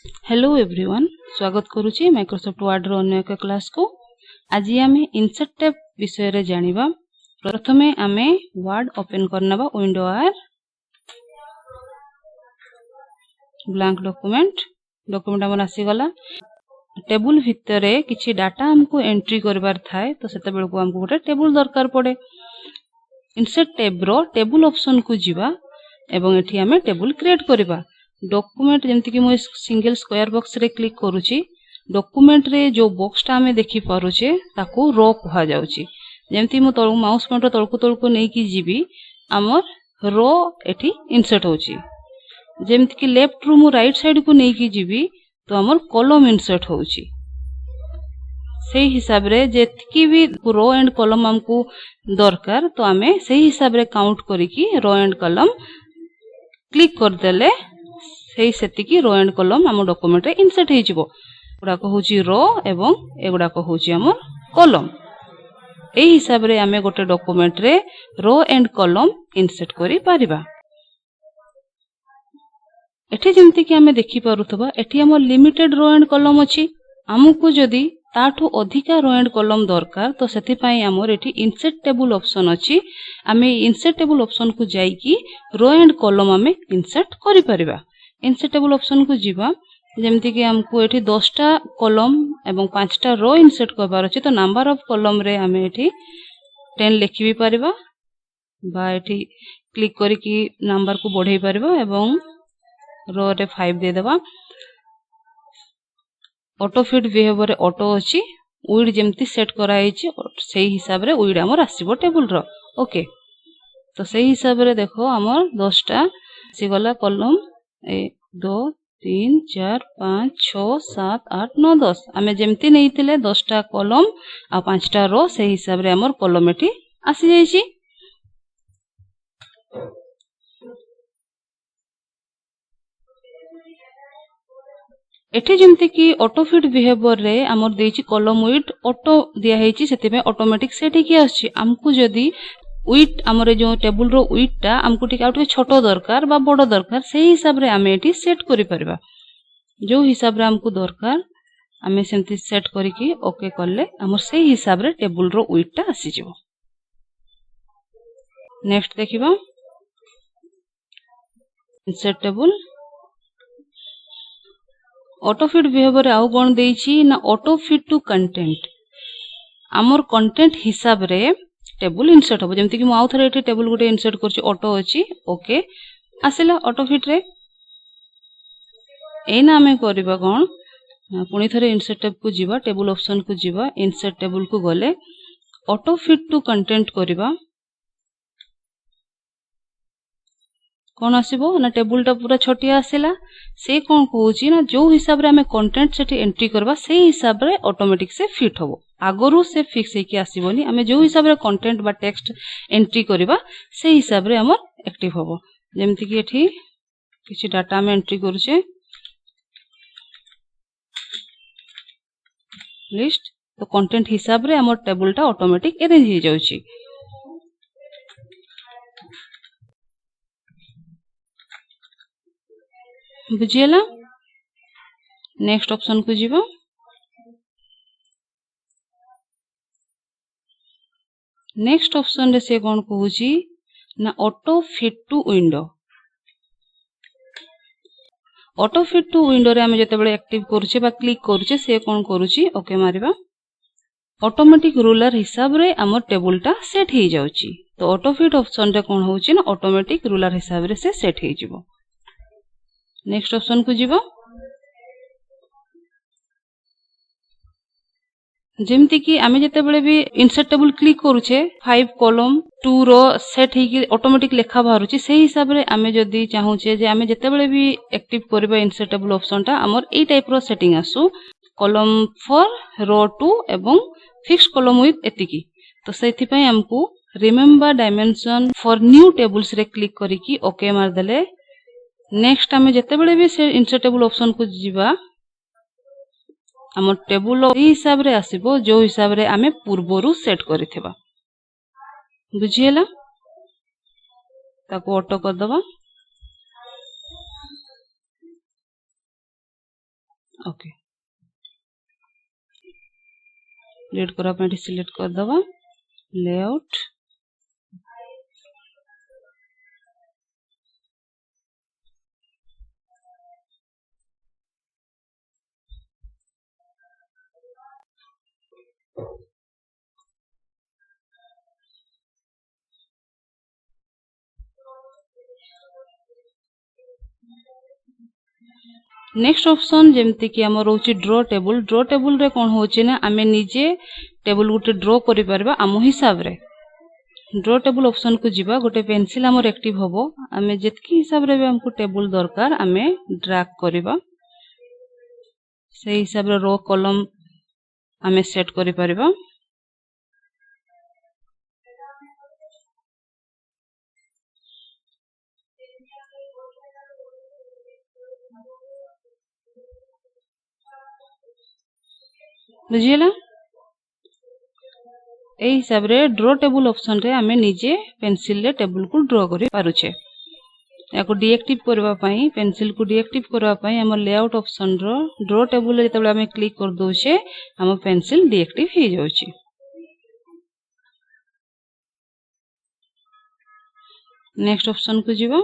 Hello everyone, स्वागत करुच्ची Microsoft word रो अन्य एक क्लास को। आज आमे इंसर्ट टैब विषय रे जानिबा। प्रथमे आमे वर्ड ओपन करनबा विंडो आर ब्लैंक डॉक्यूमेंट हमर आसी गला। टेबल भितरे किछि डाटा हमको एंट्री करबार थाए, तो सेते बेल को हमको गोटे टेबल दरकार पड़े। इंसर्ट टैब रो टेबल ऑप्शन को जीवा एवं एठी आमे टेबल क्रिएट करबा। डॉक्यूमेंट जेमति कि मो सिंगल स्क्वायर बॉक्स रे क्लिक करूची, डॉक्यूमेंट रे जो बॉक्स टा हमें देखि पारुचे ताको रो कहा जाउची। जेमति मो तळ माउस पॉइंटर तळको नै कि जीबी हमर रो एठी इंसर्ट होची। जेमति कि लेफ्ट रु मो राइट साइड को नै कि जीबी तो हमर कॉलम इंसर्ट होची। सेही हिसाब रे जेतकी भी रो एंड कॉलम हमको दरकार, तो हमें सेही हिसाब रे काउंट करिकि रो एंड कॉलम क्लिक कर देले सेही सेतिकी रो एंड कॉलम हम डॉक्यूमेंट रे इंसर्ट हे जिवो। गुडा को होची रो एवं एगुडा को होची हमर कॉलम। एही हिसाब रे हमें गोटे डॉक्यूमेंट रे रो एंड कॉलम इंसर्ट करि पारिबा। एठी जेमति कि हमें देखि पारुथबा, एठी हमर लिमिटेड रो एंड कॉलम अछि। हमकु जदी ताठू अधिका रो एंड कॉलम दरकार, तो सेति पई हमर एठी इंसर्ट टेबल ऑप्शन अछि। हमें इंसर्ट टेबल ऑप्शन को जाई कि रो एंड कॉलम हमें इंसर्ट करि परिबा। इंसर्ट टेबल ऑप्शन को जीवा, जेमति कि हमको एठी 10 टा कॉलम एवं 5 टा रो इंसर्ट करबार अछि, तो नंबर ऑफ कॉलम रे हमें एठी 10 लिखि भी परिबा बा एठी क्लिक करि कि नंबर को बढ़ाई परिबा एवं रो रे 5 दे देबा। ऑटो फिट बिहेवियर ऑटो अछि, विड जेमति सेट कराई छि सेही हिसाब रे विड हमर आसीबो टेबल रो। ओके, तो सेही हिसाब रे देखो हमर 10 टा आसी गला कॉलम 1 2 3 4 5 6 7 8 9 10। आमे जेमति नैतिले 10 टा कॉलम आ 5 टा रो सेही हिसाब रे हमर कॉलम एठी आसी जाई छि। एठी जेमति कि ऑटो फिट बिहेवियर रे हमर देछि कॉलम विड ऑटो दिया हेछि, सेति में ऑटोमेटिक सेट हेकि आछि। हमकु जदी विड हमर जो टेबल रो विड टा हमकु टिक आउट छोटो दरकार बा बड़ो दरकार, सेही हिसाब रे हमें एठी सेट करि परिबा। जो हिसाब रे हमकु दरकार हमें सेमति सेट करिकि ओके करले हमर सेही हिसाब रे टेबल रो विड टा आसी जिवो। नेक्स्ट देखिबा insert table. Auto fit behaviour आउ कोन देछि ना ऑटो फिट टू कंटेंट। हमर कंटेंट हिसाब रे टेबल इंसर्ट हो। जेमति कि मो आउ थरे एठी टेबल गुटे इंसर्ट करछि, ऑटो अछि। ओके आसिला ऑटो फिट रे। एना हमें करबा कोन, पुनी थरे इंसर्ट टैब को जीवा, टेबल ऑप्शन को जीवा, इंसर्ट टेबल को गले ऑटो फिट टू कंटेंट करबा। कोन आसीबो ना टेबल टा पूरा छोटिया आसिला। से कोन कहूची ना जो हिसाब रे हमें कंटेंट सेठी एंट्री करबा सेही हिसाब रे ऑटोमेटिक से फिट होबो। आगरु से फिक्स हेकि आसीबोनी। हमें जो हिसाब रे कंटेंट बा टेक्स्ट एंट्री करबा सेही हिसाब रे हमर एक्टिव होबो। जेमति कि एठी किछि डाटा में एंट्री करूचे लिस्ट, तो कंटेंट हिसाब रे हमर टेबल टा ऑटोमेटिक अरेंज हो जाउची। बुझियला। नेक्स्ट ऑप्शन को जीवा। नेक्स्ट ऑप्शन रे से कोन कहूची ना auto fit to window. Auto fit to window रे हमें जते बेले एक्टिव करूचे बा क्लिक करूचे से कोन करूची ओके मारिबा। ऑटोमेटिक रूलर हिसाब रे हमर टेबल टा सेट हे जाउची। तो ऑटो फिट ऑप्शन रे कोन होउची ना ऑटोमेटिक रूलर हिसाब रे से सेट हे जिवो। नेक्स्ट ऑप्शन को जीवा। जेमति कि आमे जते बेले भी इंसर्ट टेबल क्लिक करूचे 5 कॉलम 2 रो सेट हेकि ऑटोमेटिक लेखा बाहरुची। सेही हिसाब रे आमे जदी चाहूचे जे आमे जते बेले भी एक्टिव करबा इंसर्ट टेबल ऑप्शन टा हमर एई टाइप रो सेटिंग आसु, कॉलम फॉर रो 2 एवं फिक्स कॉलम विथ एतिकी। तो सेथि पई हमकु remember dimension for new tables रे क्लिक करिकि ओके मार देले। नेक्स्ट आमे जते बेले भी से इंसर्ट टेबल ऑप्शन को जीवा, हमर टेबल ई हिसाब रे आसीबो जो हिसाब रे आमे पूर्वरु सेट करिथिबा। बुझियला। ताको ऑटो कर दबा। ओके रीड करा पे सिलेक्ट कर दबा लेआउट नेक्स्ट ऑप्शन जेमती कि आम रोचे ड्रॉ टेबल रे कौन होचे ना आमे निजे टेबल गोटे ड्रॉ करि परबा आम हिसाब रे ड्रॉ टेबल ऑप्शन को जीवा गोटे पेंसिल आमर एक्टिव होबो आमे जेतकी हिसाब रे हमको टेबल दरकार आमे ड्रैग करबा से हिसाब रे रो कॉलम आमे सेट करि परबा बुझियला ए हिसाब रे ड्रॉ टेबल ऑप्शन रे आमे निजे पेंसिल रे टेबल को ड्रॉ करि पारुछे याको डीएक्टिव करबा पई पेंसिल को डीएक्टिव करबा पई हमर लेआउट ऑप्शन रो ड्रॉ टेबल रे तबले आमे क्लिक कर दोछे हम पेंसिल डीएक्टिव हे जाउची नेक्स्ट ऑप्शन को जीवा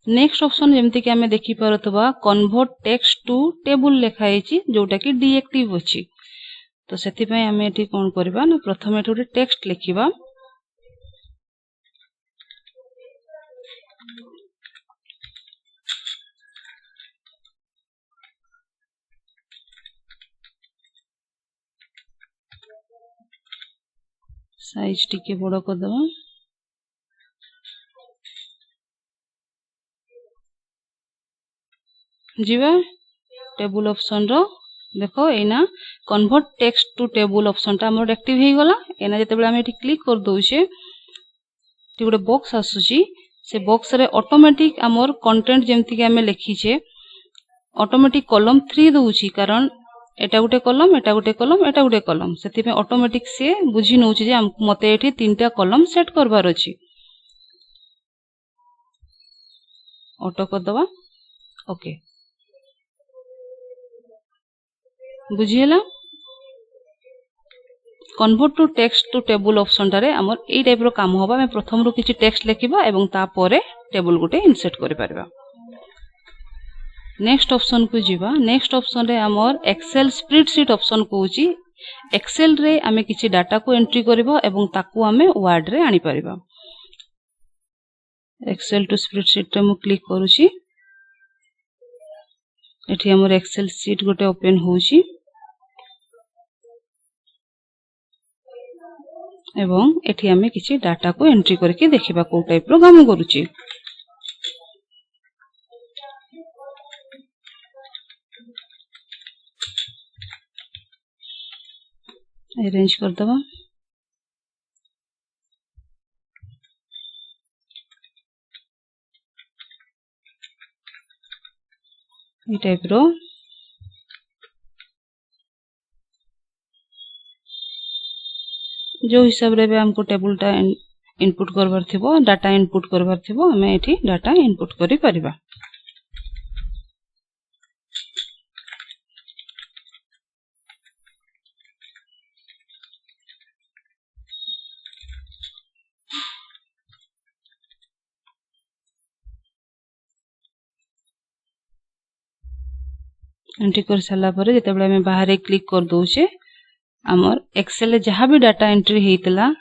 नेक्स्ट ऑप्शन जेमति कि आमे देखि परतबा कन्वर्ट टेक्स्ट टू टेबल लेखाइची जोटा कि डीएक्टिव अछि तो सेति पई आमे एठी कोन करबा ना प्रथमे एठी गोटे टेक्स्ट लिखिबा साइज टिके बड़ कर दबा जीवा टेबल ऑप्शन रो देखो एना convert text to table option ता हमर एक्टिव हे गला एना जते बेला हम एठी क्लिक कर दोछे ती गोटे बॉक्स आसुची से बॉक्स रे ऑटोमेटिक हमर कंटेंट जेमति कि हमें लिखी छे ऑटोमेटिक कॉलम 3 दोउची कारण एटा गोटे कॉलम एटा गोटे कॉलम एटा गोटे कॉलम सेति पे ऑटोमेटिक से बुझी नउची जे मते एठी तीनटा कॉलम सेट करबार अछि ऑटो कर दबा ओके बुझियला convert to text to table option टारे हमर ए टाइप रो काम होबा मैं प्रथम रो किछि टेक्स्ट लेखिबा एवं ता परे टेबल गोटे इंसर्ट करि परबा नेक्स्ट ऑप्शन को जीवा नेक्स्ट ऑप्शन रे हमर एक्सेल स्प्रेडशीट ऑप्शन कोउची एक्सेल रे हमें किछि डाटा को एंट्री करबो एवं ताकू हमें वर्ड रे आनी परबा एक्सेल टू स्प्रेडशीट रे मु क्लिक करूची एठी हमर एक्सेल शीट गोटे ओपन होउची एवं एठी हमें किछि डाटा को एंट्री करके देखिबा को टाइप रो काम करूची अरेंज कर दबा ये टाइप रो जो हिसाब रे हमको टेबल टा इनपुट करबार थिबो डाटा इनपुट करबार थिबो हमें एठी डाटा इनपुट करि परिबा एंट्री कर साला परे जते बेला हमें बाहर क्लिक कर दोछे हमर एक्सेल जहाँ भी डाटा एंट्री हेतला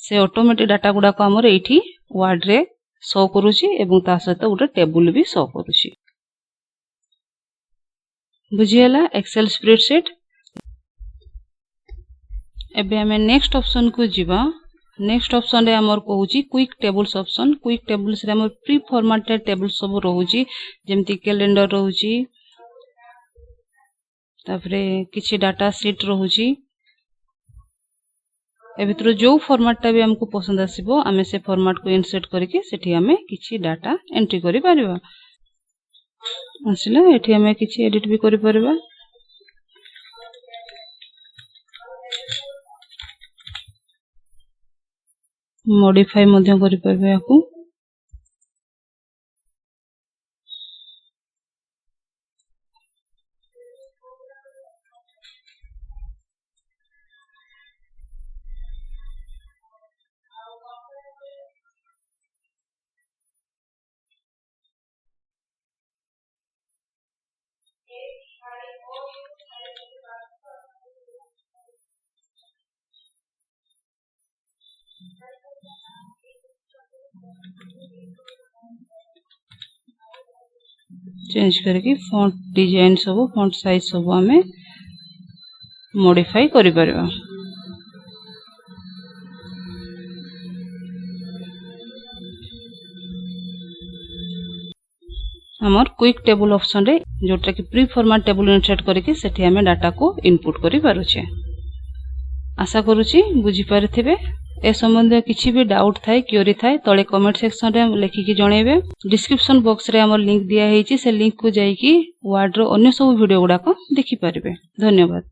से ऑटोमेटिक डाटा गुडा को हमर एठी वर्ड रे शो करूची एवं ता सहित गोटे टेबल भी शो करूची बुझियला एक्सेल स्प्रेडशीट एबे हमें नेक्स्ट ऑप्शन को जीवा नेक्स्ट ऑप्शन रे हमर कहूची quick tables option quick tables रे हमर प्री फॉर्मेटेड टेबल सब रहूची जेमति कैलेंडर रहूची तापरे किछि डाटा शीट रहूची ए भितर जो फॉर्मेट टा भी हमको पसंद आसीबो हमें से फॉर्मेट को इंसर्ट करके सेठी हमें किछि डाटा एंट्री करि परिबा आसिला एठी हमें किछि एडिट भी करि परिबा मॉडिफाई मध्य करि परिबा याकू चेंज करके फॉन्ट डिजाइन सब फॉन्ट साइज सब आमे मॉडिफाई करि परबा। हमर क्विक टेबल ऑप्शन रे जोटा कि प्री फॉर्मेट टेबल इंसर्ट करके सेठी हमें डाटा को इनपुट करि पारुछे। आशा करूची बुझी पारिथिबे। ए संबंधी किछि भी डाउट थाए क्वेरी थाए तळे कमेंट सेक्शन रे लेखि कि जणेबे। डिस्क्रिप्शन बॉक्स रे हमर लिंक दिया हेछि से लिंक को जाई कि वर्ड रो अन्य सब वीडियो गुडा को देखि परिबे। धन्यवाद।